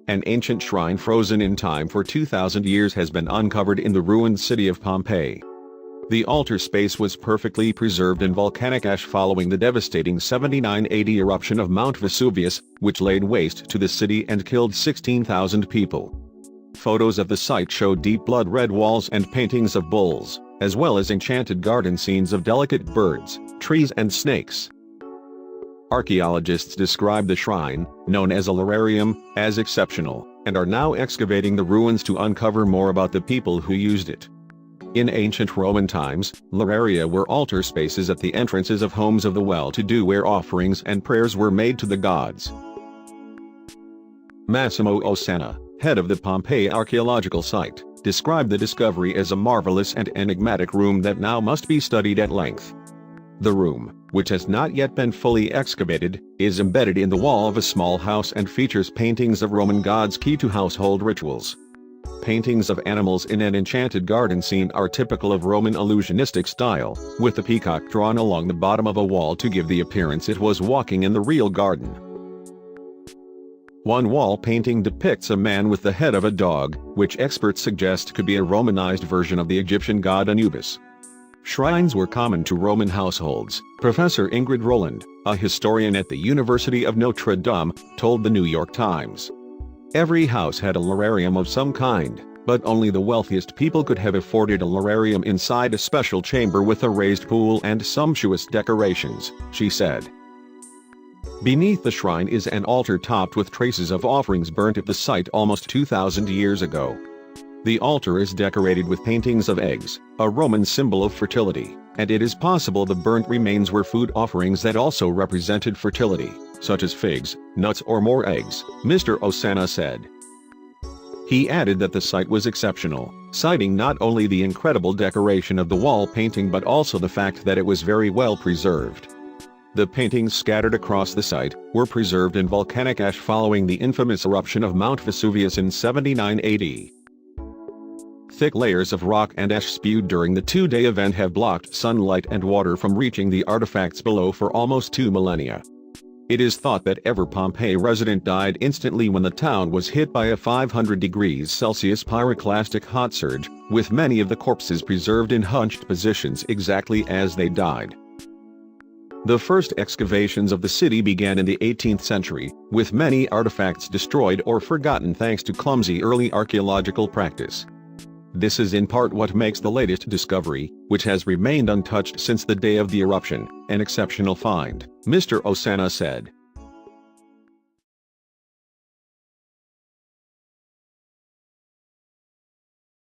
An ancient shrine frozen in time for 2,000 years has been uncovered in the ruined city of Pompeii. The altar space was perfectly preserved in volcanic ash following the devastating 79 AD eruption of Mount Vesuvius, which laid waste to the city and killed 16,000 people. Photos of the site show deep blood-red walls and paintings of bulls, as well as enchanted garden scenes of delicate birds, trees and snakes. Archaeologists describe the shrine, known as a lararium, as exceptional, and are now excavating the ruins to uncover more about the people who used it. In ancient Roman times, lararia were altar spaces at the entrances of homes of the well-to-do where offerings and prayers were made to the gods. Massimo Osanna, head of the Pompeii archaeological site, described the discovery as a marvelous and enigmatic room that now must be studied at length. The room, which has not yet been fully excavated, is embedded in the wall of a small house and features paintings of Roman gods key to household rituals. Paintings of animals in an enchanted garden scene are typical of Roman illusionistic style, with the peacock drawn along the bottom of a wall to give the appearance it was walking in the real garden. One wall painting depicts a man with the head of a dog, which experts suggest could be a Romanized version of the Egyptian god Anubis. Shrines were common to Roman households, Professor Ingrid Roland, a historian at the University of Notre Dame, told the New York Times. Every house had a lararium of some kind, but only the wealthiest people could have afforded a lararium inside a special chamber with a raised pool and sumptuous decorations, she said. Beneath the shrine is an altar topped with traces of offerings burnt at the site almost 2,000 years ago. The altar is decorated with paintings of eggs, a Roman symbol of fertility, and it is possible the burnt remains were food offerings that also represented fertility, such as figs, nuts or more eggs, Mr. Osanna said. He added that the site was exceptional, citing not only the incredible decoration of the wall painting but also the fact that it was very well preserved. The paintings scattered across the site were preserved in volcanic ash following the infamous eruption of Mount Vesuvius in 79 AD. Thick layers of rock and ash spewed during the two-day event have blocked sunlight and water from reaching the artifacts below for almost 2 millennia. It is thought that every Pompeii resident died instantly when the town was hit by a 500 degrees Celsius pyroclastic hot surge, with many of the corpses preserved in hunched positions exactly as they died. The first excavations of the city began in the 18th century, with many artifacts destroyed or forgotten thanks to clumsy early archaeological practice. This is in part what makes the latest discovery, which has remained untouched since the day of the eruption, an exceptional find, Mr. Osanna said.